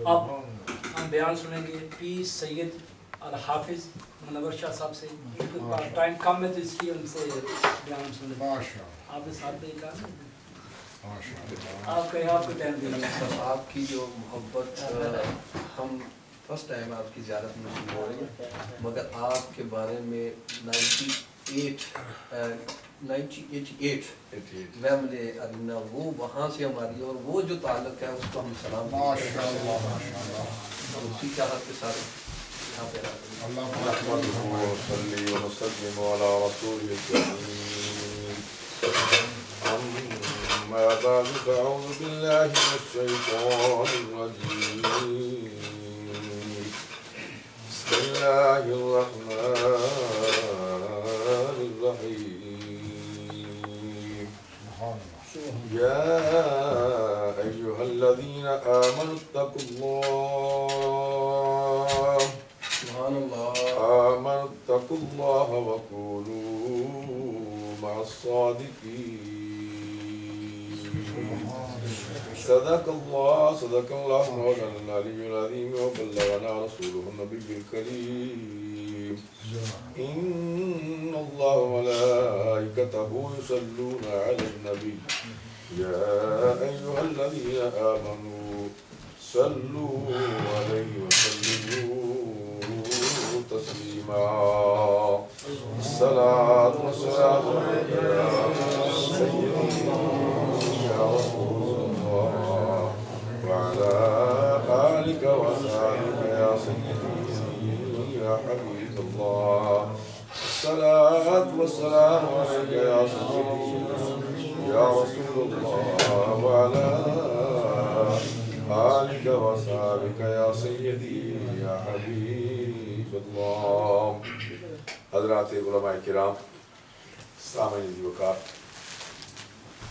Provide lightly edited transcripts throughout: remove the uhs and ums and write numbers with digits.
اب ہم بیان سنیں گے پی سید الحافظ منور شاہ صاحب سے. ٹائم کم ہے تو اس لیے ان سے بیان سن لیں. آپ کے ساتھ بھی کہا آپ کہیں آپ کو ٹائم دیں. آپ کی جو محبت ہم فرسٹ ٹائم آپ کی زیارت میں ہو رہی ہے، مگر آپ کے بارے میں 1988 میں مجھے ارینہ وہ وہاں سے ہماری اور وہ جو تعلق ہے اس کو ہم سلام اس کی چاہت کے ساتھ یہاں پہ صلی وسلم علی رسول الکریم. أما بعد فأعوذ بالله من الشيطان الرجيم. بسم الله الرحمن الرحيم. يا أيها الذين آمنوا اتقوا الله اتقوا الله وكونوا مع الصادقين. صدق الله مولانا العلي العظيم وبلغنا رسوله النبي الكريم. إن الله وملائكته يصلون على النبي يا أيها الذين آمنوا صلوا عليه وسلموا تسليما. الصلاة والسلام عليك يا سيدي يا رسول الله وعلى آلك وأصحابك يا سيدي يا حبيب الله. الصلاة والسلام عليك يا سيدي يا رسول الله وعلى آلك وأصحابك يا سيدي يا حبيب الله. حضرات علماء کرام، سامعین عزیز وقار،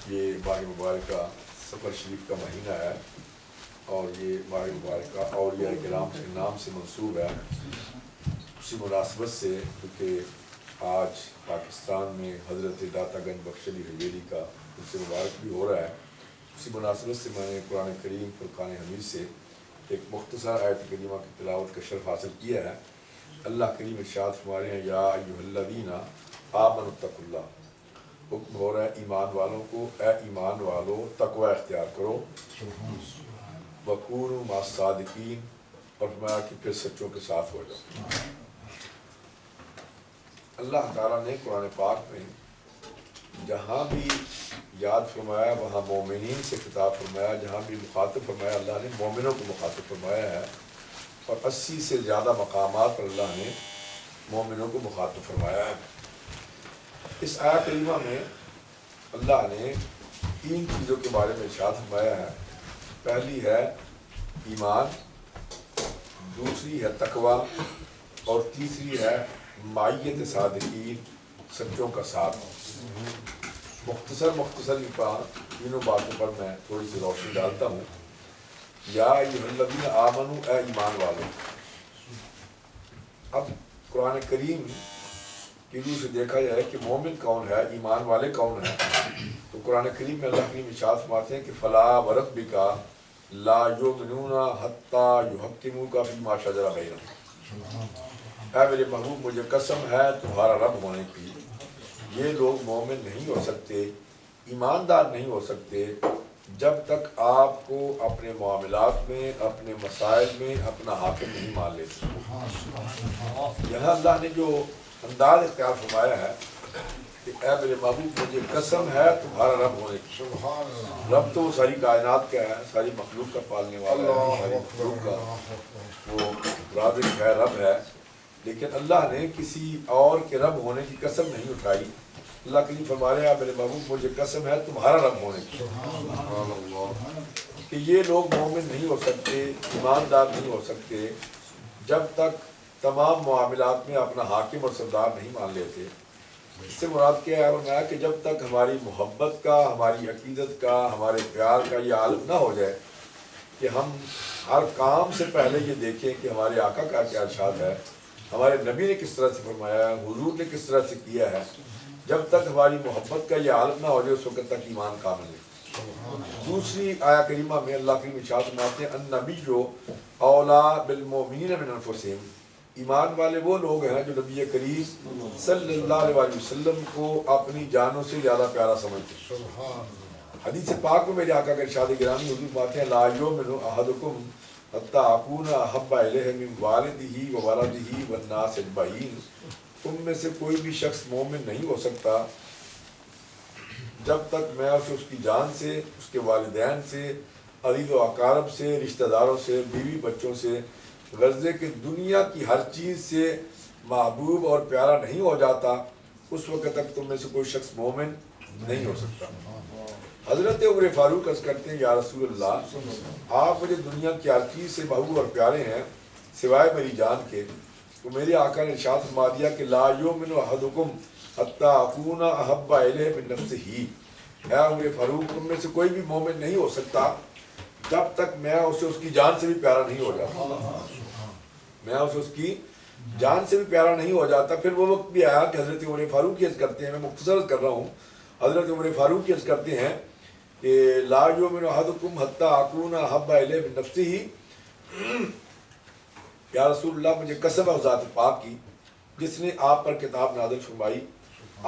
یہ ماہ مبارکہ سفر شریف کا مہینہ ہے اور یہ ماہ مبارکہ اولیاء کرام کے نام سے منسوب ہے. اسی مناسبت سے کیونکہ آج پاکستان میں حضرت داتا گنج بخش علی حویلی کا ان سے مبارک بھی ہو رہا ہے، اسی مناسبت سے میں نے قرآن کریم فرقان حمید سے ایک مختصر آیت کریمہ کی تلاوت کا شرف حاصل کیا ہے. اللہ کریم ارشاد فرما رہے ہیں یا ایھا الذین آمنوا اتقوا اللہ. حکم ہو رہا ہے ایمان والوں کو، اے ایمان والو تقوی اختیار کرو. وکونوا مع الصادقین، اور فرمایا کہ پھر سچوں کے ساتھ ہو جاؤ. اللہ تعالیٰ نے قرآن پاک میں جہاں بھی یاد فرمایا وہاں مومنین سے خطاب فرمایا، جہاں بھی مخاطب فرمایا اللہ نے مومنوں کو مخاطب فرمایا ہے، اور 80 سے زیادہ مقامات پر اللہ نے مومنوں کو مخاطب فرمایا ہے. اس آیت کریمہ میں اللہ نے 3 چیزوں کے بارے میں ارشاد فرمایا ہے. پہلی ہے ایمان، دوسری ہے تقوی، اور تیسری ہے معیت صادقین، سچوں کا ساتھ. مختصر تینوں باتوں پر میں تھوڑی سی روشنی ڈالتا ہوں. یا ایھا الذین آمنوا، اے ایمان والو. اب قرآن کریم کی روح سے دیکھا جائے کہ مومن کون ہے، ایمان والے کون ہیں، تو قرآن کریم میں اللہ کریم ارشاد فرماتے ہیں کہ فلا وربک لا یؤمنون حتی یحکموک فیما شجر بینہم. اے میرے محبوب مجھے قسم ہے تمہارا رب ہونے کی، یہ لوگ مومن نہیں ہو سکتے، ایماندار نہیں ہو سکتے جب تک آپ کو اپنے معاملات میں، اپنے مسائل میں اپنا حاکم نہیں مان لیتے. یہاں اللہ نے جو انداز اختیار فرمایا ہے کہ اے میرے محبوب مجھے قسم ہے تمہارا رب ہونے کی. رب تو ساری کائنات کا ہے، ساری مخلوق کا پالنے والا ہے، ساری مخلوق کا وہ رازق ہے، رب ہے. لیکن اللہ نے کسی اور کے رب ہونے کی قسم نہیں اٹھائی. اللہ کریم فرما رہے ہیں میرے محبوب مجھے قسم ہے تمہارا رب ہونے کی، کہ یہ لوگ مومن نہیں ہو سکتے، ایماندار نہیں ہو سکتے جب تک تمام معاملات میں اپنا حاکم اور سردار نہیں مان لیتے. اس سے مراد کیا ہے؟ فرمایا کہ جب تک ہماری محبت کا، ہماری عقیدت کا، ہمارے پیار کا یہ عالم نہ ہو جائے کہ ہم ہر کام سے پہلے یہ دیکھیں کہ ہمارے آقا کا کیا ارشاد ہے، ہمارے نبی نے کس طرح سے فرمایا ہے، حضور نے کس طرح سے کیا ہے، جب تک ہماری محبت کا یہ عالم نہ ہو جائے اس وقت تک ایمان کامل نہیں. دوسری آیا کریمہ میں اللہ کریم ارشاد فرماتے ہیں النبی اولا بالمؤمنین من انفسہم، ایمان والے وہ لوگ ہیں جو نبی کریم صلی اللہ علیہ وسلم کو اپنی جانوں سے زیادہ پیارا سمجھتے ہیں۔ حدیث پاک میں میرے آقا کا ارشاد گرامی حضور فرماتے ہیں لا یؤمن احدکم حتی اکون احب الیہ من والدہ وولدہ والناس اجمعین، تم میں سے کوئی بھی شخص مومن نہیں ہو سکتا جب تک میں اسے اس کی جان سے، اس کے والدین سے، عزیز و اقارب سے، رشتہ داروں سے، بیوی بچوں سے، غرضے کہ دنیا کی ہر چیز سے محبوب اور پیارا نہیں ہو جاتا، اس وقت تک تم میں سے کوئی شخص مومن نہیں ہو سکتا۔ حضرت عمر فاروق عرض کرتے ہیں یا رسول اللہ، آپ مجھے دنیا کی ہر چیز سے محبوب اور پیارے ہیں سوائے میری جان کے، تو میرے آقا نے ارشاد فرما دیا کہ لا یؤمن احدکم حتی اکون احب الیہ من نفسہ، اے عمر فاروق تم میں سے کوئی بھی مومن نہیں ہو سکتا جب تک میں اسے اس کی جان سے بھی پیارا نہیں ہو جاتا، میں اسے اس کی جان سے بھی پیارا نہیں ہو جاتا۔ پھر وہ وقت بھی آیا کہ حضرت عمر فاروق عرض کرتے ہیں، میں مختصر کر رہا ہوں، حضرت عمر فاروق عرض کرتے ہیں کہ لا یؤمن احدکم حتی اکون احب الیہ من نفسہ، یا رسول اللہ مجھے قسم ہے ذات پاک کی جس نے آپ پر کتاب نازل فرمائی،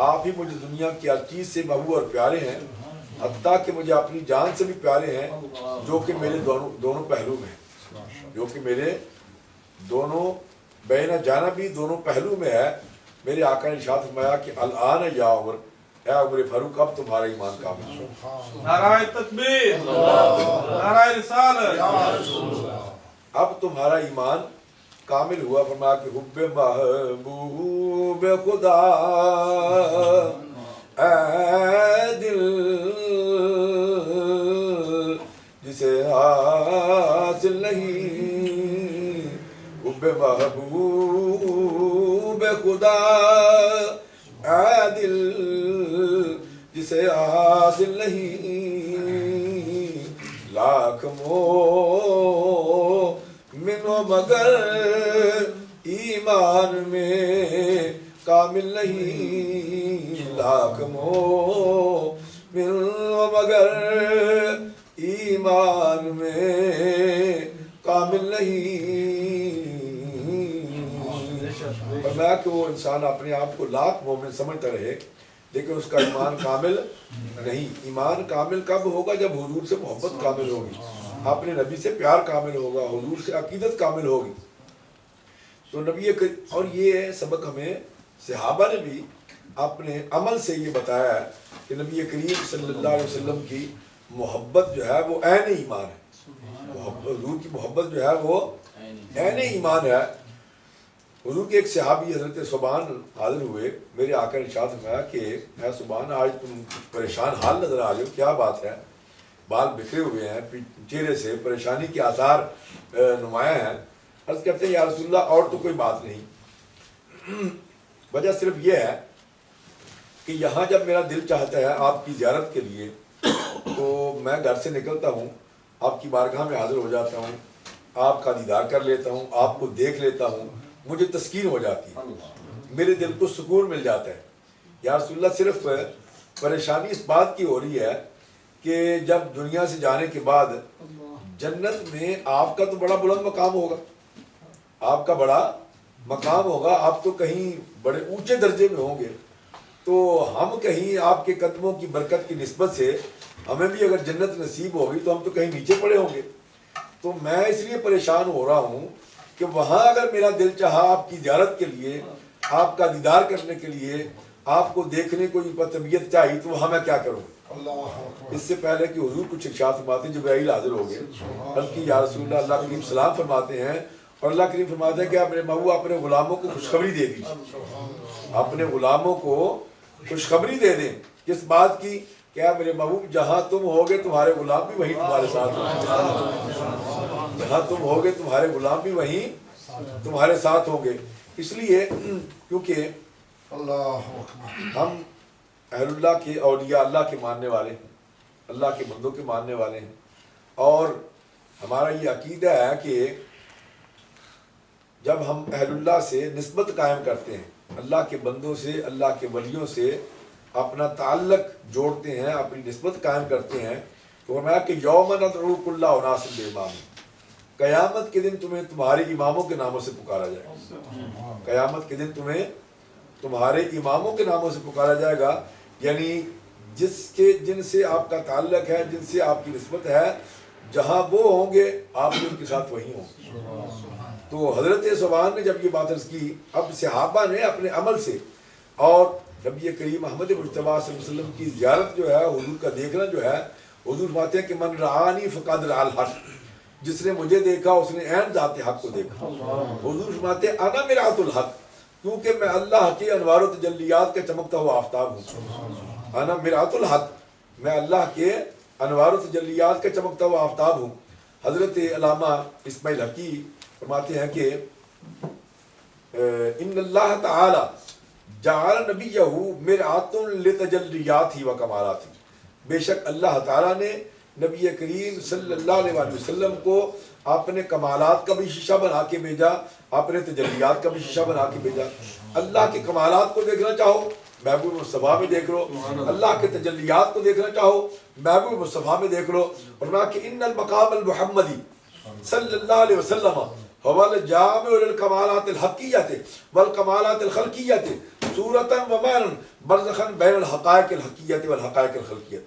آپ ہی مجھے دنیا کی ہر چیز سے محبوب اور پیارے ہیں، حتیٰ کہ مجھے اپنی جان سے بھی پیارے ہیں، جو کہ میرے دونوں پہلو میں ہیں، جو کہ میرے دونوں بین جانبی دونوں پہلو میں ہے۔ میرے آقا نے ارشاد فرمایا کہ الآن یا عمر، اے عمر فاروق اب تمہارا ایمان کامل ہے، نعرہ تکبیر، نعرہ رسالت، اب تمہارا ایمان کامل ہوا۔ فرمایا کہ حب محبوب خدا اے دل جسے حاصل نہیں، حب محبوب خدا اے دل جسے حاصل نہیں، لاکھ مومن مگر ایمان میں کامل نہیں، لاکھ مومن مگر ایمان میں کامل نہیں۔ فرمایا کہ وہ انسان اپنے آپ کو لاکھ مومن سمجھتا رہے لیکن اس کا ایمان کامل نہیں۔ ایمان کامل کب ہوگا؟ جب حضور سے محبت کامل ہوگی، اپنے نبی سے پیار کامل ہوگا، حضور سے عقیدت کامل ہوگی۔ تو نبی اور یہ سبق ہمیں صحابہ نے بھی اپنے عمل سے یہ بتایا ہے کہ نبی کریم صلی اللہ علیہ وسلم کی محبت جو ہے وہ عین ایمان ہے، حضور کی محبت جو ہے وہ عین ایمان ہے۔ حضور کے ایک صحابی حضرت صبان حاضر ہوئے، میرے آقا نے ارشاد فرمایا کہ اے صبان آج تم پریشان حال نظر آ رہے ہو، کیا بات ہے؟ بال بکھرے ہوئے ہیں، چہرے سے پریشانی کے آثار نمایاں ہیں۔ عرض کرتے ہیں یا رسول اللہ اور تو کوئی بات نہیں، وجہ صرف یہ ہے کہ یہاں جب میرا دل چاہتا ہے آپ کی زیارت کے لیے تو میں گھر سے نکلتا ہوں، آپ کی بارگاہ میں حاضر ہو جاتا ہوں، آپ کا دیدار کر لیتا ہوں، آپ کو دیکھ لیتا ہوں، مجھے تسکین ہو جاتی ہے، میرے دل کو سکون مل جاتا ہے۔ یا رسول اللہ صرف پریشانی اس بات کی ہو رہی ہے کہ جب دنیا سے جانے کے بعد جنت میں آپ کا تو بڑا بلند مقام ہوگا، آپ کا بڑا مقام ہوگا، آپ تو کہیں بڑے اونچے درجے میں ہوں گے، تو ہم کہیں آپ کے قدموں کی برکت کی نسبت سے ہمیں بھی اگر جنت نصیب ہوگی تو ہم تو کہیں نیچے پڑے ہوں گے۔ تو میں اس لیے پریشان ہو رہا ہوں کہ وہاں اگر میرا دل چاہا آپ کی زیارت کے لیے، آپ کا دیدار کرنے کے لیے، آپ کو دیکھنے کو طبیعت چاہیے تو وہاں میں کیا کروں؟ اس سے پہلے کہ حضور کچھ ارشاد فرماتے ہیں، جبرائیل حاضر ہو گئے، عرض کی یا رسول اللہ، اللہ کریم سلام فرماتے ہیں اور اللہ کریم فرماتے ہیں کہ آپ میرے محبوب اپنے غلاموں کو خوشخبری دے دیجیے، اپنے غلاموں کو خوشخبری دے دیں۔ کس بات کی؟ کیا میرے محبوب جہاں تم ہوگے تمہارے غلام بھی وہیں تمہارے ساتھ ہوں گے، جہاں تم ہوگے تمہارے غلام بھی وہیں تمہارے ساتھ ہوں گے۔ اس لیے کیونکہ ہم اہل اللہ کے اولیاء اللہ کے ماننے والے ہیں، اللہ کے بندوں کے ماننے والے ہیں، اور ہمارا یہ عقیدہ ہے کہ جب ہم اہل اللہ سے نسبت قائم کرتے ہیں، اللہ کے بندوں سے، اللہ کے ولیوں سے اپنا تعلق جوڑتے ہیں، اپنی نسبت قائم کرتے ہیں، تو فرمایا کہ یوم ندعو کل اناس بامام، قیامت کے دن تمہیں تمہارے اماموں کے ناموں سے پکارا جائے گا. قیامت کے دن تمہیں تمہارے اماموں کے ناموں سے پکارا جائے گا، یعنی جن سے آپ کا تعلق ہے، جن سے آپ کی نسبت ہے، جہاں وہ ہوں گے آپ بھی ان کے ساتھ وہیں ہوں گے. تو حضرت سبحان نے جب یہ بات عرض کی، اب صحابہ نے اپنے عمل سے اور نبی کریم محمد مجتبیٰ صلی اللہ علیہ وسلم کی زیارت جو ہے، حضور کا دیکھنا جو ہے، حضور فرماتے ہیں کہ من رعانی فقد رعا الحق، جس نے مجھے دیکھا اس نے عین ذات حق کو دیکھا. حضور فرماتے ہیں انا مرآت الحق، کیونکہ میں اللہ کی انوار و تجلیات کا چمکتا ہوا آفتاب ہوں. انا مرآت الحق، میں اللہ کے انوار و تجلیات کا چمکتا ہوا آفتاب ہوں. حضرت علامہ اسماعیل حقی فرماتے ہیں کہ ان اللہ تعالی جعل نبیہ مرآت لتجلیات ہی و کمالات ہی، بے شک اللہ تعالیٰ نے نبی کریم صلی اللہ علیہ وسلم کو اپنے کمالات کا بھی شیشہ بنا کے بھیجا، اپنے تجلیات کا بھی شیشہ بنا کے بھیجا. اللہ کے کمالات کو دیکھنا چاہو محبوب مصطفیٰ میں دیکھ لو، اللہ کے تجلیات کو دیکھنا چاہو محبوب مصطفیٰ میں دیکھ لو. اور کہ ان المقام المحمدی صلی اللہ علیہ وسلم هو الجامع للکمالات الحقیۃ والکمالات الخلقیۃ صورتا و معنا برزخا بین الحقائق الحقیۃ والحقائق الخلقیۃ.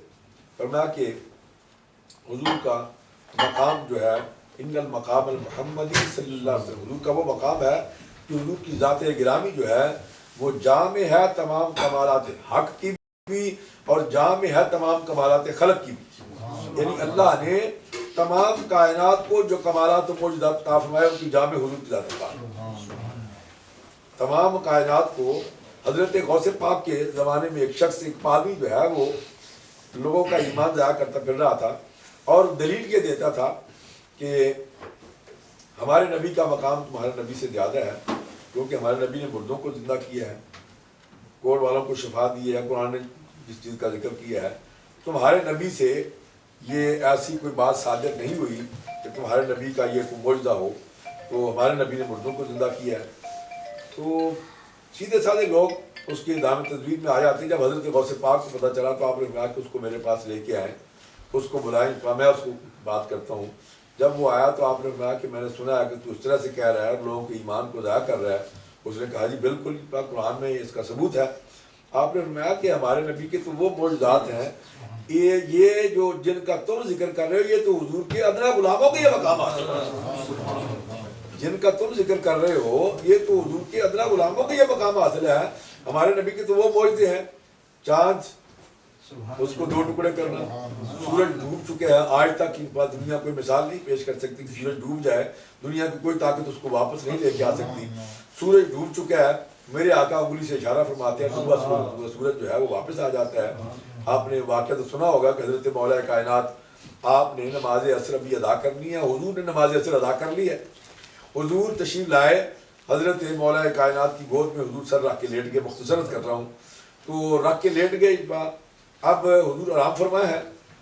فرمایا کہ حضور کا مقام جو ہے ان المقام المحمدی صلی اللہ علیہ وسلم، حضور کا وہ مقام ہے کہ حضور کی ذات گرامی جو ہے وہ جامع ہے تمام کمالات حق کی بھی اور جامع ہے تمام کمالات خلق کی بھی. یعنی اللہ نے تمام کائنات کو جو کمالات و موجودات عطا فرمائے ان کی جامع حضور کی ذات پاک. تمام کائنات کو حضرت غوث پاک کے زمانے میں ایک شخص، ایک پادری جو ہے، وہ لوگوں کا ایمان ضائع کرتا پھر رہا تھا اور دلیل یہ دیتا تھا کہ ہمارے نبی کا مقام تمہارے نبی سے زیادہ ہے، کیونکہ ہمارے نبی نے مردوں کو زندہ کیا ہے، کوڑ والوں کو شفا دی ہے، قرآن نے جس چیز کا ذکر کیا ہے. تمہارے نبی سے یہ ایسی کوئی بات صادر نہیں ہوئی کہ تمہارے نبی کا یہ کوئی معجزہ ہو. تو ہمارے نبی نے مردوں کو زندہ کیا ہے. تو سیدھے سادھے لوگ اس کی دام تدبیر میں آ جاتے ہیں. جب حضرت غوث پاک کو پتہ چلا تو آپ نے کہا کہ اس کو میرے پاس لے کے آئیں، اس کو بلائیں، میں اس کو بات کرتا ہوں. جب وہ آیا تو آپ نے کہا کہ میں نے سنا ہے کہ تو اس طرح سے کہہ رہا ہے اور لوگوں کے ایمان کو ضائع کر رہا ہے. اس نے کہا جی بالکل، قرآن میں اس کا ثبوت ہے. آپ نے فرمایا کہ ہمارے نبی کے تو وہ معجزات ہیں، یہ جو جن کا تم ذکر کر رہے ہو یہ تو حضور کے ادنا غلاموں کے یہ مقامات ہیں. جن کا تم ذکر کر رہے ہو یہ تو حضور کے ادنا غلاموں کے یہ مقام حاصل ہے. ہمارے نبی کے تو وہ معجزے ہیں، چاند اس کو 2 ٹکڑے کرنا، سورج ڈوب چکے ہیں، آج تک ان پر دنیا کوئی مثال نہیں پیش کر سکتی کہ سورج ڈوب جائے، دنیا کی کوئی طاقت اس کو واپس نہیں لے کے آ سکتی. سورج ڈوب چکا ہے، میرے آقا انگلی سے اشارہ فرماتے ہیں ڈوبا سورج جو ہے وہ واپس آ جاتا ہے. آپ نے واقعہ تو سنا ہوگا کہ حضرت مولا کائنات آپ نے نماز عصر ابھی ادا کرنی ہے، حضور نے نماز عصر ادا کر لی ہے. حضور تشریف لائے، حضرت مولا کائنات کی گود میں حضور سر رکھ کے لیٹ گئے. مختصرت کر رہا ہوں تو رکھ کے لیٹ گئے. اب حضور آرام فرمایا ہے.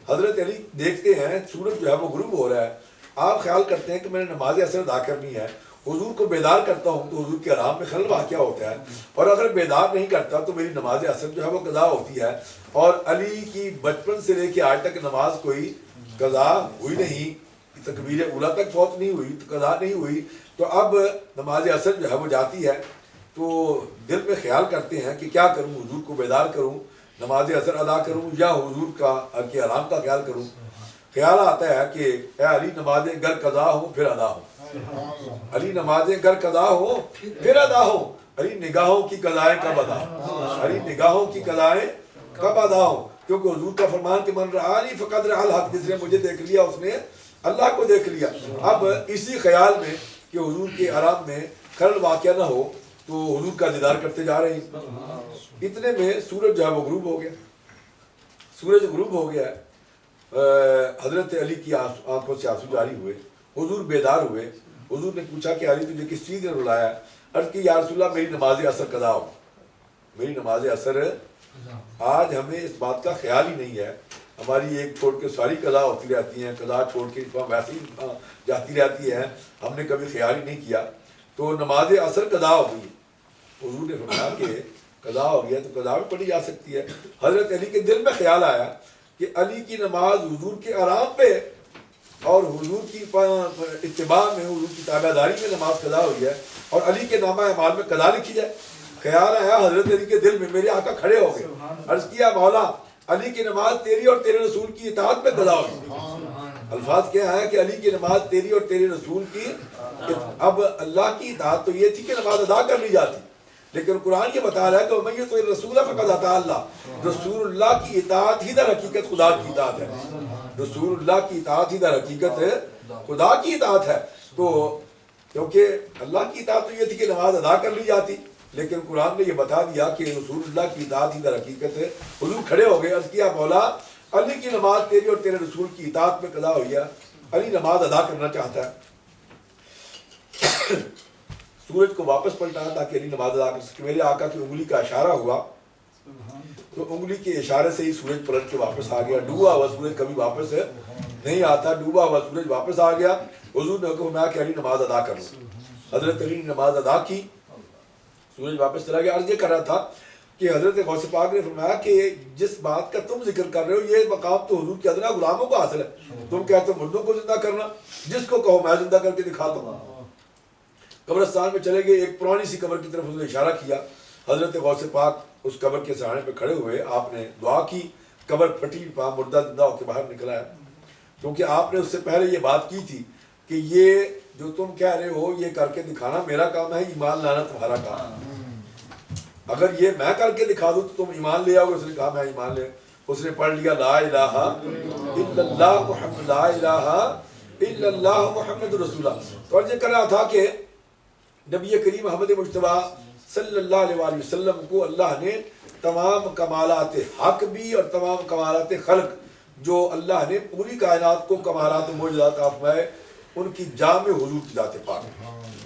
حضرت علی دیکھتے ہیں سورج جو ہے وہ غروب ہو رہا ہے. آپ خیال کرتے ہیں کہ میں نے نماز عصر ادا کرنی ہے، حضور کو بیدار کرتا ہوں تو حضور کے آرام میں خلل واقعہ ہوتا ہے، اور اگر بیدار نہیں کرتا تو میری نماز عصر جو ہے وہ قضا ہوتی ہے. اور علی کی بچپن سے لے کے آج تک نماز کوئی قضا ہوئی نہیں، تکبیر اولیٰ تک فوت نہیں ہوئی، قضا نہیں ہوئی. تو اب نماز عصر جو ہے وہ جاتی ہے تو دل میں خیال کرتے ہیں کہ کیا کروں، حضور کو بیدار کروں، نماز عصر ادا کروں، یا حضور کے آرام کا خیال کروں. خیال آتا ہے کہ اے علی نمازیں گر قضا ہوں پھر ادا ہوں، علی نمازیں گر قضا ہو پھر ادا ہو، علی نگاہوں کی قضائیں کب ادا ہو، علی نگاہوں کی قضائیں کب ادا ہو. کیونکہ حضور کا فرمان کہ من رعانی فقد رعا الحق، جس نے مجھے دیکھ لیا اس نے اللہ کو دیکھ لیا. اب اسی خیال میں کہ حضور کے آرام میں خلل واقعہ نہ ہو تو حضور کا دیدار کرتے جا رہے ہیں. اتنے میں سورج جو ہے وہ غروب ہو گیا. سورج غروب ہو گیا. حضرت علی کی آنکھوں سے آنسو جاری ہوئے. حضور بیدار ہوئے. حضور نے پوچھا کہ علی تجھے کس چیز نے رلایا؟ عرض کی یا رسول اللہ میری نماز عصر قضا ہو، میری نماز عصر. آج ہمیں اس بات کا خیال ہی نہیں ہے. ہماری ایک چھوڑ کے ساری قضا ہوتی رہتی ہیں، قضا چھوڑ کے ویسے ہی جاتی رہتی ہیں، ہم نے کبھی خیال ہی نہیں کیا. تو نماز عصر قضا ہو گئی. حضور نے فرمایا کہ قضا ہو گیا تو قضا بھی پڑھی جا سکتی ہے. حضرت علی کے دل میں خیال آیا کہ علی کی نماز حضور کے آرام پہ اور حضور کی اتباع میں، حضور کی تابع داری میں نماز قضا ہوئی ہے، اور علی کے نامہ اعمال میں قضا لکھی جائے۔ خیال آیا حضرت علی کے دل میں، میرے آقا کھڑے ہو گئے، عرض کیا مولا علی کی نماز تیری اور تیرے رسول کی اطاعت میں قضا ہوئی۔ الفاظ کیا ہے کہ علی کی نماز تیری اور تیرے رسول کی، اب اللہ کی اطاعت تو یہ تھی کہ نماز ادا کر لی جاتی، لیکن قرآن یہ بتا رہا ہے کہ وَمَن يُطِعِ الرَّسُولَ فَقَدْ أَطَاعَ اللَّهَ، رسول اللہ کی اطاعت ہی در حقیقت خدا کی اطاعت ہے، رسول اللہ کی اطاعت ہی در حقیقت خدا کی اطاعت ہے۔ تو کیونکہ اللہ کی اطاعت تو یہ تھی کہ نماز ادا کر لی جاتی، لیکن قرآن نے یہ بتا دیا کہ رسول اللہ کی اطاعت ہی در حقیقت ہے۔ حضور کھڑے ہو گئے، عرض کیا مولا علی کی نماز تیری اور تیرے رسول کی اطاعت میں قضا ہوئی ہے، علی نماز ادا کرنا چاہتا ہے۔ سورج کو واپس پلٹانا تاکہ علی نماز ادا کر سکے۔ میرے آقا کی انگلی کا اشارہ ہوا تو انگلی کے اشارے سے ہی سورج پلٹ کے واپس آ گیا۔ ڈوبا ہوا سورج کبھی واپس نہیں آتا، ڈوبا ہوا سورج واپس آ گیا۔ حضور نے فرمایا کہ علی نماز ادا کر لو۔ حضرت علی نے نماز ادا کی، سورج واپس چلا گیا۔ عرض یہ کر رہا تھا کہ حضرت غوث پاک نے فرمایا کہ جس بات کا تم ذکر کر رہے ہو یہ مقام تو حضور کے ادنا غلاموں کو حاصل ہے، تم کہتے ہو مردوں کو زندہ کرنا، جس کو کہو میں زندہ کر کے دکھاتا ہوں۔ قبرستان میں چلے گئے، ایک پرانی سی قبر کی طرف انہوں نے اشارہ کیا۔ حضرت غوث پاک اس قبر کے سرانے پہ کھڑے ہوئے، آپ نے دعا کی، قبر پھٹی، وہاں مردہ زندہ ہو کے باہر نکلا ہے، کیونکہ آپ نے اس سے پہلے یہ بات کی تھی کہ یہ جو تم کہہ رہے ہو یہ کر کے دکھانا میرا کام ہے، ایمان لانا تمہارا کام ہے۔ اگر یہ میں کر کے دکھا دوں تو تم ایمان لے آؤ۔ اس نے کہا میں ایمان لے، اس نے پڑھ لیا لا الہ الا اللہ محمد، لا الہ الا اللہ محمد رسول اللہ۔ تو یہ کر رہا تھا کہ نبی کریم محمد مجتبیٰ صلی اللہ علیہ وآلہ وسلم کو اللہ نے تمام کمالات حق بھی اور تمام کمالات خلق جو اللہ نے پوری کائنات کو کمالات معجزات فرمائے، ان کی جامع حضور کی ذات پاک،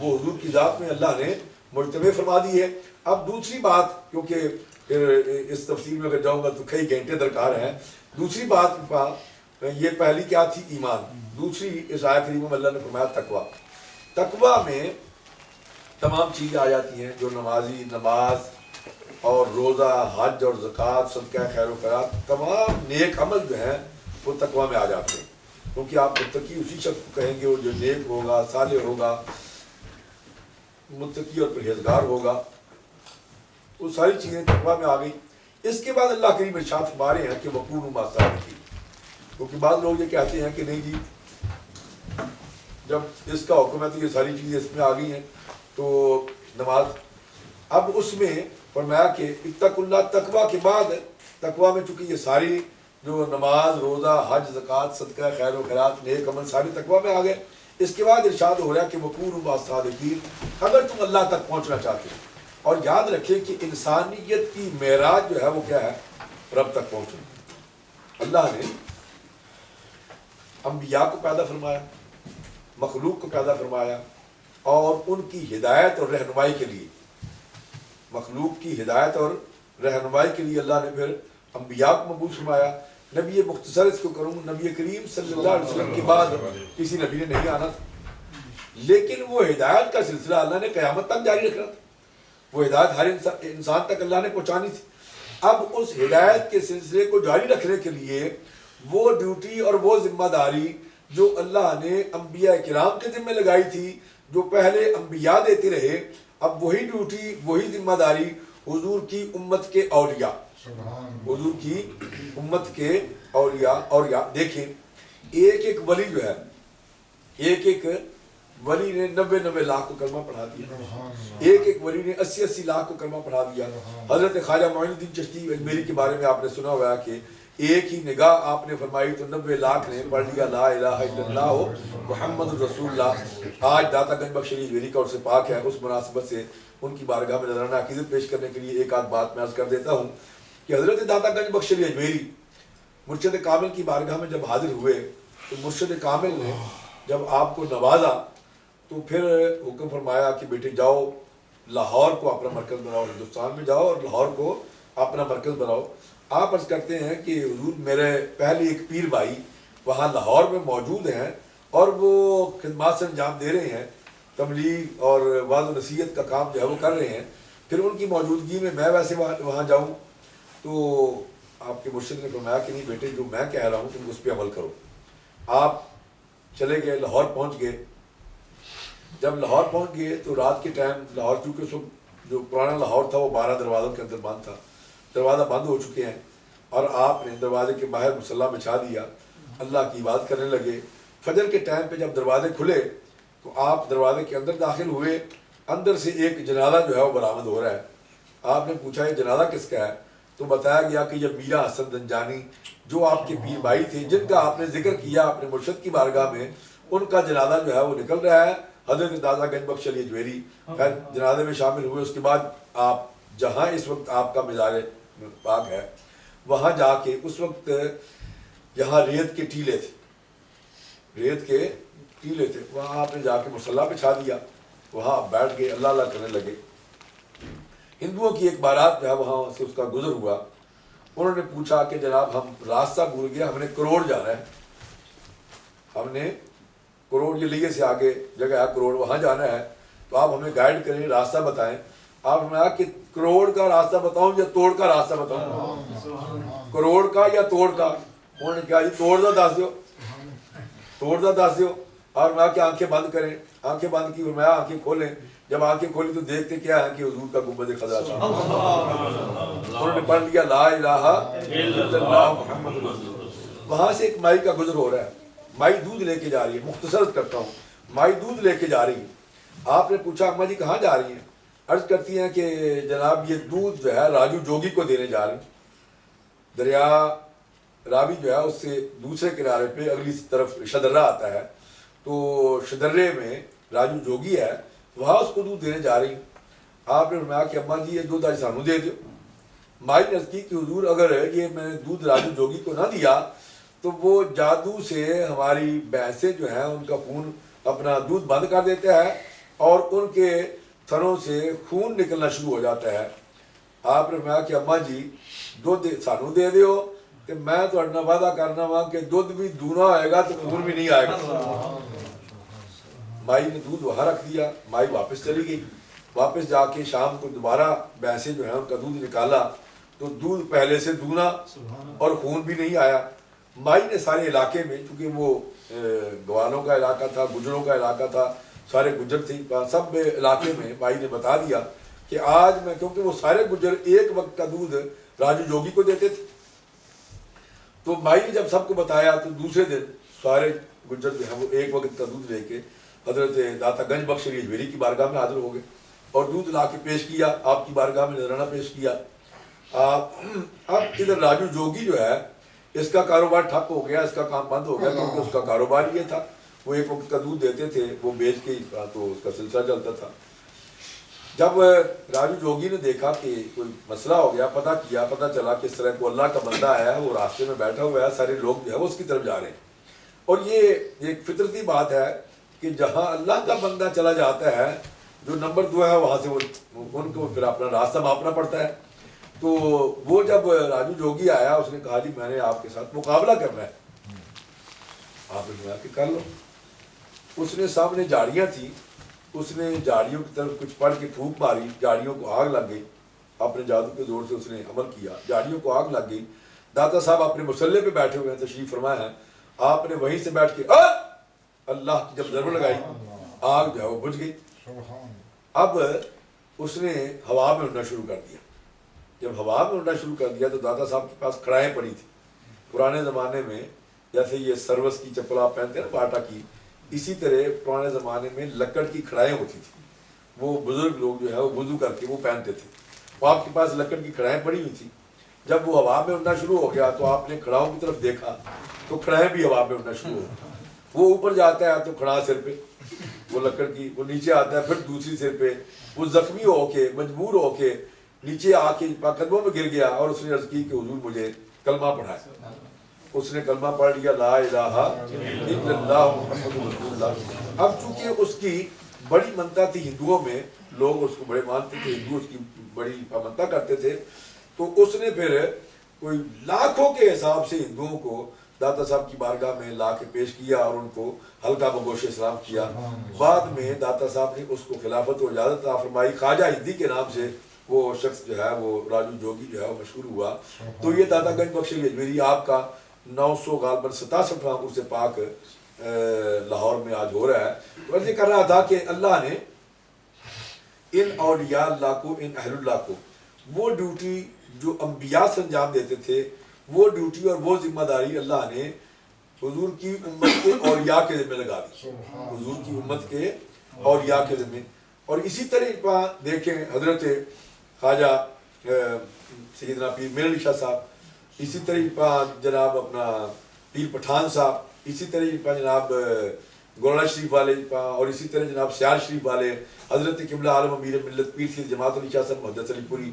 وہ حضور کی ذات میں اللہ نے مجتمع فرما دی ہے۔ اب دوسری بات، کیونکہ اس تفسیر میں اگر جاؤں گا تو کئی گھنٹے درکار ہیں، دوسری بات یہ پہلی کیا تھی؟ ایمان۔ دوسری اس آیت کریمہ میں اللہ نے فرمایا تقویٰ۔ تقویٰ میں تمام چیزیں آ جاتی ہیں جو نمازی نماز اور روزہ، حج اور زکوٰۃ، صدقہ خیر و خیرات، تمام نیک عمل جو ہیں وہ تقویٰ میں آ جاتے ہیں، کیونکہ آپ متقی اسی شخص کو کہیں گے وہ جو نیک ہوگا، صالح ہوگا، متقی اور پرہیزگار ہوگا، وہ ساری چیزیں تقویٰ میں آ گئی۔ اس کے بعد اللہ کریم ارشاد فرما رہے ہیں کہ وَكُونُوا مَعَ الصَّادِقِينَ، کیونکہ بعض لوگ یہ کہتے ہیں کہ نہیں جی جب اس کا حکم ہے تو یہ ساری چیزیں اس میں آ گئی ہیں، تو نماز اب اس میں فرمایا کہ اتقوا اللہ، تقویٰ کے بعد تقویٰ میں چونکہ یہ ساری جو نماز، روزہ، حج، زکوٰۃ، صدقہ خیر و خیرات، نیک عمل سارے تقویٰ میں آ گئے۔ اس کے بعد ارشاد ہو رہا ہے کہ وَكُونُوا مَعَ الصَّادِقِينَ، اگر تم اللہ تک پہنچنا چاہتے ہو، اور یاد رکھیں کہ انسانیت کی معراج جو ہے وہ کیا ہے؟ رب تک پہنچنا۔ اللہ نے انبیاء کو پیدا فرمایا، مخلوق کو پیدا فرمایا، اور ان کی ہدایت اور رہنمائی کے لیے، مخلوق کی ہدایت اور رہنمائی کے لیے اللہ نے پھر انبیاء کو مبعوث فرمایا۔ نبی مختصر اس کو کروں، نبی کریم صلی اللہ علیہ وسلم کے بعد کسی نبی نے نہیں آنا تھا، لیکن وہ ہدایت کا سلسلہ اللہ نے قیامت تک جاری رکھنا تھا، وہ ہدایت ہر انسان تک اللہ نے پہنچانی تھی۔ اب اس ہدایت کے سلسلے کو جاری رکھنے کے لیے وہ ڈیوٹی اور وہ ذمہ داری جو اللہ نے انبیاء کرام کے ذمہ لگائی تھی، جو پہلے انبیاء دیتے رہے، اب وہی ڈیوٹی، وہی ذمہ داری حضور کی امت کے اولیاء، حضور کی امت کے اولیاء دیکھیں، ایک ولی جو ہے، ایک ولی نے 90 لاکھ کو کلمہ پڑھا دیا، ایک ولی نے 80 لاکھ کو کلمہ پڑھا دیا۔ حضرت خواجہ معین الدین چشتی اجمیری کے بارے میں آپ نے سنا ہوا ہے کہ ایک ہی نگاہ آپ نے فرمائی تو 90 لاکھ نے پڑھ لیا لا الہ الا اللہ محمد رسول اللہ۔ آج داتا گنج بخش علی اجمیری کا عرص پاک ہے، اس مناسبت سے ان کی بارگاہ میں نذرانہ عقیدت پیش کرنے کے لیے ایک آدھ بات میں عرض کر دیتا ہوں کہ حضرت داتا گنج بخش علی اجمیری مرشد کامل کی بارگاہ میں جب حاضر ہوئے تو مرشد کامل نے جب آپ کو نوازا تو پھر حکم فرمایا کہ بیٹے جاؤ لاہور کو اپنا مرکز بناؤ، ہندوستان میں جاؤ اور لاہور کو اپنا مرکز بناؤ۔ آپ عرض کرتے ہیں کہ حضور میرے پہلے ایک پیر بھائی وہاں لاہور میں موجود ہیں اور وہ خدمات سے انجام دے رہے ہیں، تبلیغ اور وعظ و نصیحت کا کام جو ہے وہ کر رہے ہیں، پھر ان کی موجودگی میں ویسے وہاں جاؤں تو آپ کے مرشد نے فرمایا کہ نہیں بیٹے جو میں کہہ رہا ہوں تم اس پہ عمل کرو. آپ چلے گئے, لاہور پہنچ گئے. جب لاہور پہنچ گئے تو رات کے ٹائم لاہور چونکہ اس وقت جو پرانا لاہور تھا وہ 12 دروازوں کے اندر بند تھا, دروازہ بند ہو چکے ہیں, اور آپ نے دروازے کے باہر مصلی بچھا دیا, اللہ کی عبادت کرنے لگے. فجر کے ٹائم پہ جب دروازے کھلے تو آپ دروازے کے اندر داخل ہوئے, اندر سے ایک جنازہ جو ہے وہ برآمد ہو رہا ہے. آپ نے پوچھا یہ جنازہ کس کا ہے؟ تو بتایا گیا کہ یہ میرا حسن دنجانی جو آپ کے پیر بھائی تھے جن کا آپ نے ذکر کیا اپنے مرشد کی بارگاہ میں, ان کا جنازہ جو ہے وہ نکل رہا ہے. حضرت دادا گنج بخش علی اجویری خیر جنازے میں شامل ہوئے. اس کے بعد آپ جہاں اس وقت آپ کا مزار پاک ہے وہاں جا کے, اس وقت یہاں ریت کے ٹیلے تھے, ریت کے ٹیلے تھے, وہاں آپ نے جا کے مصلی بچھا دیا, وہاں آپ بیٹھ گئے, اللہ اللہ کرنے لگے. ہندوؤں کی ایک بارات جو ہے وہاں سے اس کا گزر ہوا. انہوں نے پوچھا کہ جناب ہم راستہ بھول گیا, ہم نے کروڑ جانا ہے, ہم نے کروڑ یہ لیے سے آگے جگہ ہے کروڑ, وہاں جانا ہے, تو آپ ہمیں گائیڈ کریں, راستہ بتائیں. آپ نے کہا کہ کروڑ کا راستہ بتاؤں یا توڑ کا راستہ بتاؤں؟ کروڑ کا یا توڑ کا؟ انہوں نے کہا جی توڑ دا دس دیو, توڑ دا دس دیو. اور میں کہ آنکھیں بند کریں, آنکھیں بند کی, فرمایا آنکھیں کھولیں. جب آنکہیں کھولی تو دیکھتے کیا ہے کہ حضور کا گنبد خضرا تھا. انہوں نے پڑھ لیا لا الہ الا اللہ محمد رسول اللہ. وہاں سے ایک مائی کا گزر ہو رہا ہے, مائی دودھ لے کے جا رہی ہے, مختصر کرتا ہوں, مائی دودھ لے کے جا رہی ہے. آپ نے پوچھا اماں جی کہاں جا رہی ہیں؟ عرض کرتی ہیں کہ جناب یہ دودھ جو ہے راجو جوگی کو دینے جا رہی ہیں. دریا راوی جو ہے اس سے دوسرے کنارے پہ اگلی طرف شدرہ آتا ہے, تو شدرے میں راجو جوگی ہے, وہاں اس کو دودھ دینے جا رہی. آپ نے فرمایا کہ اماں جی یہ دودھ آج سانو دے دیو. مائی نے عرض کی کہ حضور اگر یہ میں نے دودھ راجو جوگی کو نہ دیا تو وہ جادو سے ہماری بھینسیں جو ہیں ان کا خون اپنا دودھ بند کر دیتا ہے اور ان کے تھنوں سے خون نکلنا شروع ہو جاتا ہے. آپ نے فرمایا کہ اماں جی دودھ سانو دے دیو کہ میں تو اڑنا وعدہ کرنا وا کہ دودھ بھی دونا آئے گا تو خون بھی نہیں آئے گا. مائی نے دودھ وہاں رکھ دیا, مائی واپس چلی گئی. واپس جا کے شام کو دوبارہ بھینسیں جو ہیں ان کا دودھ نکالا تو دودھ پہلے سے دونا اور خون بھی نہیں آیا. مائی نے سارے علاقے میں, چونکہ وہ گوالوں کا علاقہ تھا, گجروں کا علاقہ تھا, سارے گجر تھے, سب علاقے میں مائی نے بتا دیا کہ آج میں, کیونکہ وہ سارے گجر ایک وقت کا دودھ راجو جوگی کو دیتے تھے, تو مائی نے جب سب کو بتایا تو دوسرے دن سارے گجر جو ہیں وہ ایک وقت کا دودھ لے کے حضرت داتا گنج بخش علی اجویری کی بارگاہ میں حاضر ہو گئے اور دودھ لا کے پیش کیا, آپ کی بارگاہ میں نذرانہ پیش کیا. اب ادھر راجو جوگی جو ہے اس کا کاروبار ٹھپ ہو گیا, اس کا کام بند ہو گیا, کیونکہ اس کا کاروبار یہ تھا, وہ ایک وقت کا دودھ دیتے تھے, وہ بیچ کے تو اس کا سلسلہ چلتا تھا. جب راجو جوگی نے دیکھا کہ کوئی مسئلہ ہو گیا, پتہ کیا, پتہ چلا کہ اس طرح کو اللہ کا بندہ آیا ہے, وہ راستے میں بیٹھا ہوا ہے, سارے لوگ جو ہے وہ اس کی طرف جا رہے ہیں. اور یہ ایک فطرتی بات ہے کہ جہاں اللہ کا بندہ چلا جاتا ہے, جو نمبر 2 ہے وہاں سے ان کو پھر اپنا راستہ ماپنا پڑتا ہے. تو وہ جب راجو جوگی آیا اس نے کہا جی میں نے آپ کے ساتھ مقابلہ کرنا ہے. آپ نے کہا کہ کر لو. اس نے سامنے جھاڑیاں تھیں, اس نے جھاڑیوں کی طرف کچھ پڑھ کے پھونک ماری, جھاڑیوں کو آگ لگ گئی. اپنے جادو کے زور سے اس نے عمل کیا, جھاڑیوں کو آگ لگ گئی. داتا صاحب اپنے مصلے پہ بیٹھے ہوئے ہیں, تشریف فرما ہے, آپ نے وہیں سے بیٹھ کے اللہ کی جب ضرور لگائی, آگ جو ہے وہ بجھ گئی. اب اس نے ہوا میں اڑنا شروع کر دیا. جب ہوا میں اڑنا شروع کر دیا تو دادا صاحب کے پاس کڑائیں پڑی تھی. پرانے زمانے میں جیسے یہ سروس کی چپل آپ پہنتے ہیں نا باٹا کی, اسی طرح پرانے زمانے میں لکڑ کی کڑائیں ہوتی تھیں. وہ بزرگ لوگ جو ہے وہ وضو کر کے وہ پہنتے تھے. وہ آپ کے پاس لکڑ کی کڑائیں پڑی ہوئی تھی. جب وہ ہوا میں اڑنا شروع ہو گیا تو آپ نے کڑاؤں کی طرف دیکھا تو کڑائیں بھی ہوا میں اڑنا شروع ہو گئی. وہ اوپر جاتا ہے تو کھڑا سر پہ وہ لکڑ کی, وہ نیچے آتا ہے پھر دوسری سر پہ. وہ زخمی ہو کے مجبور ہو کے نیچے آ کے قدموں میں گر گیا اور اس نے عرض کی کہ حضور مجھے کلمہ پڑھائے. اس نے کلمہ پڑھ لیا لا الہ الا اللہ محمد رسول اللہ. اب چونکہ اس کی بڑی منتا تھی ہندوؤں میں, لوگ اس کو بڑے مانتے تھے, ہندو اس کی بڑی منتا کرتے تھے, تو اس نے پھر کوئی لاکھوں کے حساب سے ہندوؤں کو داتا صاحب کی بارگاہ میں لا کے پیش کیا اور ان کو ہلکا بگوش اسلام کیا. بعد میں داتا صاحب نے اس کو خلافت و اجازت عطا فرمائی. خواجہ ہندی کے نام سے وہ شخص جو ہے وہ راجو جوگی جو ہے وہ مشہور ہوا. تو یہ داتا گنج بخش علی اجمیری آپ کا 900 غالباً 67واں عرس پاک لاہور میں آج ہو رہا ہے. تو عرض کر رہا تھا کہ اللہ نے ان اولیاء اللہ کو، ان اہل اللہ کو وہ ڈیوٹی جو انبیاء سے انجام دیتے تھے، وہ ڈیوٹی اور وہ ذمہ داری اللہ نے حضور کی امت کے اولیاء کے ذمہ لگا دی. حضور کی امت کے اولیاء کے ذمہ. اور اسی طرح دیکھیں حضرت خواجہ سیدنا پیر میر علی شاہ صاحب، اسی طرح جناب اپنا پیر پٹھان صاحب، اسی طرح جناب گولڑا شریف والے، اور اسی طرح جناب سیال شریف والے، حضرت قبلہ عالم امیر ملت پیر سید جماعت علی شاہ صاحب محدث علی پوری.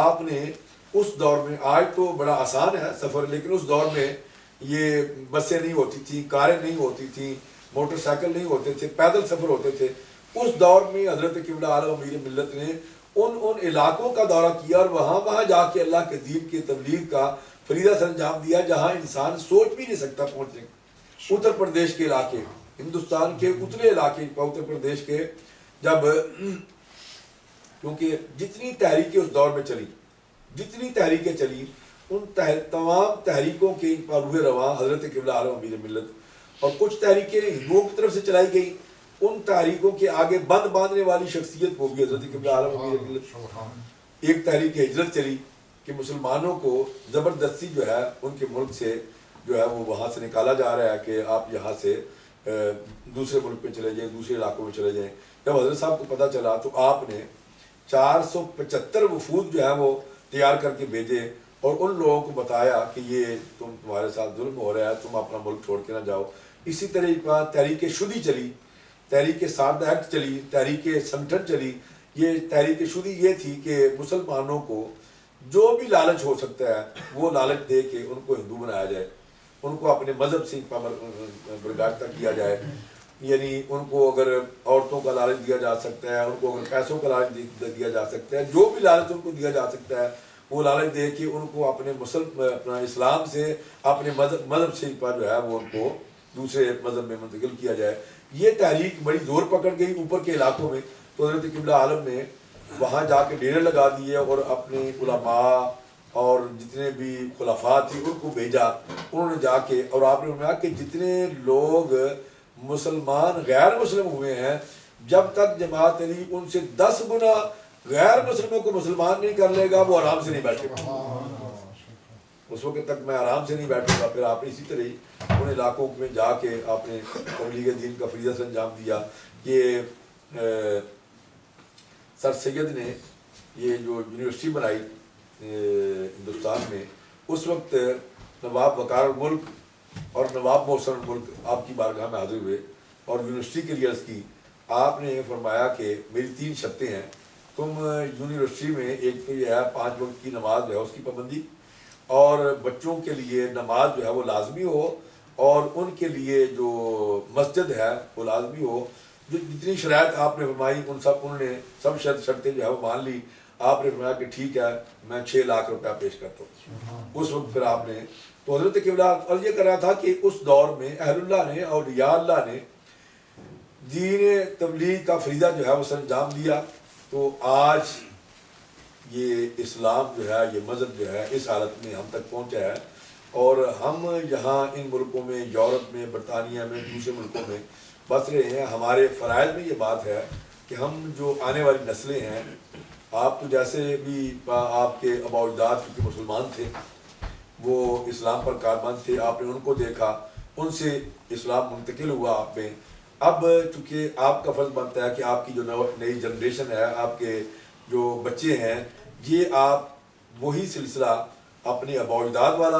آپ نے اس دور میں، آج تو بڑا آسان ہے سفر، لیکن اس دور میں یہ بسیں نہیں ہوتی تھیں، کاریں نہیں ہوتی تھیں، موٹر سائیکل نہیں ہوتے تھے، پیدل سفر ہوتے تھے. اس دور میں حضرت قبلہ عالم امیر ملت نے ان علاقوں کا دورہ کیا اور وہاں جا کے اللہ کے دین کی تبلیغ کا فریضہ سر انجام دیا جہاں انسان سوچ بھی نہیں سکتا پہنچنے. اتر پردیش کے علاقے، ہندوستان کے اتلے علاقے، اتر پردیش کے، جب کیونکہ جتنی تحریکیں اس دور میں چلی، جتنی تحریکیں چلی، ان تمام تحریکوں کے روح رواں حضرت قبلہ عالم امیر ملت، اور کچھ تحریکیں ہندوؤں کی طرف سے چلائی گئی. ان تحریکوں کے آگے بند باندھنے والی شخصیت وہ بھی حضرت قبلہ عالم امیر ملت. ایک تحریک ہجرت چلی کہ مسلمانوں کو زبردستی جو ہے ان کے ملک سے جو ہے وہ وہاں سے نکالا جا رہا ہے کہ آپ یہاں سے دوسرے ملک پہ چلے جائیں، دوسرے علاقوں میں چلے جائیں. جب حضرت صاحب کو پتہ چلا تو آپ نے 475 وفود جو ہے وہ تیار کر کے بھیجے اور ان لوگوں کو بتایا کہ یہ تمہارے ساتھ ظلم ہو رہا ہے، تم اپنا ملک چھوڑ کے نہ جاؤ. اسی طرح تحریک شدی چلی، تحریک سادہ ایکٹ چلی، تحریک سنگٹھن چلی. یہ تحریک شدی یہ تھی کہ مسلمانوں کو جو بھی لالچ ہو سکتا ہے وہ لالچ دے کے ان کو ہندو بنایا جائے، ان کو اپنے مذہب سے برگاشتہ کیا جائے. یعنی ان کو اگر عورتوں کا لالچ دیا جا سکتا ہے، ان کو اگر پیسوں کا لالچ دیا جا سکتا ہے، جو بھی لالچ ان کو دیا جا سکتا ہے وہ لالچ دے کے ان کو اپنے اپنا اسلام سے، اپنے مذہب سے جو ہے وہ ان کو دوسرے مذہب میں منتقل کیا جائے. یہ تحریک بڑی زور پکڑ گئی اوپر کے علاقوں میں. تو حضرت قبلہ عالم نے وہاں جا کے ڈیرے لگا دیے اور اپنے علماء اور جتنے بھی خلفاء تھے ان کو بھیجا. انہوں نے جا کے اور آپ نے فرمایا کہ جتنے لوگ مسلمان غیر مسلم ہوئے ہیں، جب تک جماعت علی ان سے 10 گنا غیر مسلموں کو مسلمان نہیں کر لے گا وہ آرام سے نہیں بیٹھے گا. اس وقت تک میں آرام سے نہیں بیٹھوں گا. پھر آپ نے اسی طرح ان علاقوں میں جا کے آپ نے تبلیغ دین کا فریضہ سے انجام دیا. یہ سر سید نے یہ جو یونیورسٹی بنائی ہندوستان میں، اس وقت نواب وقار الملک اور نواب محسن الملک آپ کی بارگاہ میں حاضر ہوئے اور یونیورسٹی کے لیے عرض کی. آپ نے فرمایا کہ میری 3 شرطیں ہیں. تم یونیورسٹی میں ایک تو یہ ہے 5 وقت کی نماز جو ہے اس کی پابندی، اور بچوں کے لیے نماز جو ہے وہ لازمی ہو، اور ان کے لیے جو مسجد ہے وہ لازمی ہو. جو جتنی شرائط آپ نے فرمائی انہوں نے سب شرطیں جو ہے وہ مان لی. آپ نے فرمایا کہ ٹھیک ہے میں 6 لاکھ روپیہ پیش کرتا ہوں. اس وقت پھر آپ نے تو حضرت قبلہ اور یہ کر رہا تھا کہ اس دور میں اہل اللہ نے اور اولیاء اللہ نے دین تبلیغ کا فریضہ جو ہے وہ سر انجام دیا. تو آج یہ اسلام جو ہے، یہ مذہب جو ہے اس حالت میں ہم تک پہنچا ہے، اور ہم یہاں ان ملکوں میں، یورپ میں، برطانیہ میں، دوسرے ملکوں میں بس رہے ہیں. ہمارے فرائض میں یہ بات ہے کہ ہم جو آنے والی نسلیں ہیں، آپ تو جیسے بھی آپ کے آباء و اجداد کیونکہ مسلمان تھے، وہ اسلام پر کاربند تھے، آپ نے ان کو دیکھا، ان سے اسلام منتقل ہوا آپ میں. اب چونکہ آپ کا فرض بنتا ہے کہ آپ کی جو نئی جنریشن ہے، آپ کے جو بچے ہیں، یہ آپ وہی سلسلہ اپنے آباء و اجداد والا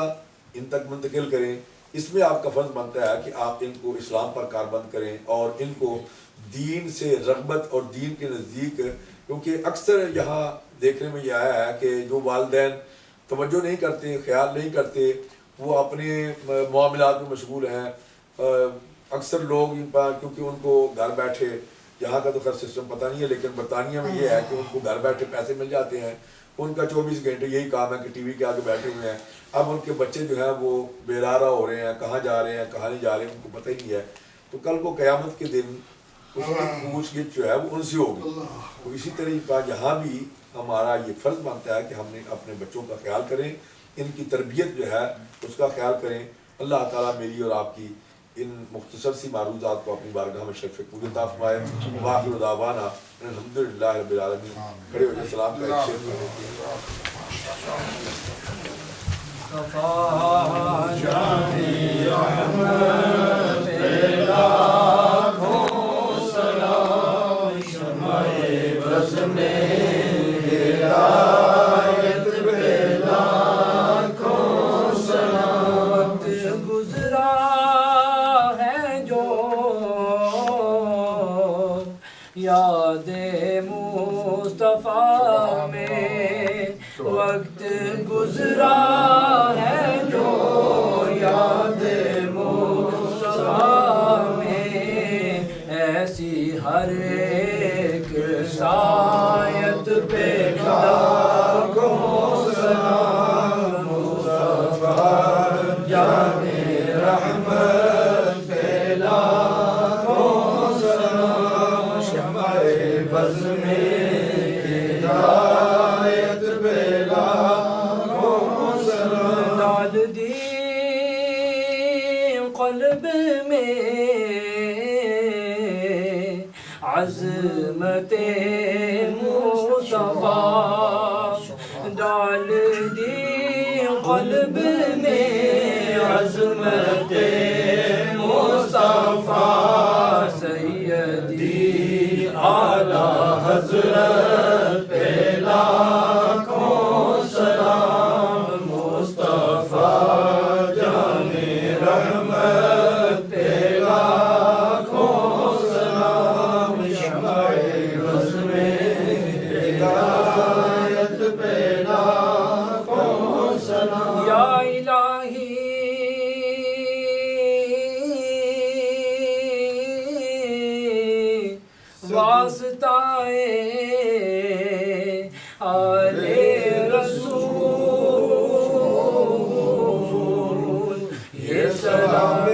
ان تک منتقل کریں. اس میں آپ کا فرض بنتا ہے کہ آپ ان کو اسلام پر کاربند کریں اور ان کو دین سے رغبت اور دین کے نزدیک، کیونکہ اکثر یہاں دیکھنے میں یہ آیا ہے کہ جو والدین توجہ نہیں کرتے، خیال نہیں کرتے، وہ اپنے معاملات میں مشغول ہیں. اکثر لوگ کیونکہ ان کو گھر بیٹھے، یہاں کا تو خیر سسٹم پتہ نہیں ہے، لیکن برطانیہ میں یہ ہے کہ ان کو گھر بیٹھے پیسے مل جاتے ہیں، ان کا 24 گھنٹے یہی کام ہے کہ ٹی وی کے آگے بیٹھے ہوئے ہیں. اب ان کے بچے جو ہیں وہ بے راہ ہو رہے ہیں، کہاں جا رہے ہیں کہاں نہیں جا رہے ہیں ان کو پتہ ہی نہیں ہے. تو کل کو قیامت کے دن اس کی پوچھ گچھ جو ہے وہ ان سے ہوگی. تو اسی طریقہ یہاں بھی ہمارا یہ فرض بنتا ہے کہ ہم نے اپنے بچوں کا خیال کریں, ان کی تربیت جو ہے اس کا خیال کریں. اللہ تعالیٰ میری اور آپ کی ان مختصر سی معروضات کو اپنی بارگاہ میں شرف قبول عطا فرمائے. وآخر دعوانا الحمدللہ رب العالمین. کھڑے ہو جائیں, سلام کا ایک شعر پڑھ لیتے یاد مصطفیٰ میں وقت گزرا ہے جو, یاد مصطفیٰ میں ایسی ہر ایک سایت پہ لاکھوں سلام. مصطفیٰ جان رحمت پہ لاکھوں سلام. شمع بز میں ہدایت پہ لاکھوں سلام. ڈال دی قلب میں عظمت مصطفیٰ, ڈال دی قلب میں عظمت مصطفیٰ. سیدی اعلیٰ حضرت پہ لاکھوں سلام. مصطفیٰ جان رحمت پہ لاکھوں سلام. شمع بز میں ہدایت پہ لاکھوں سلام. یا الہی واسطائے آل رسول, یہ سلام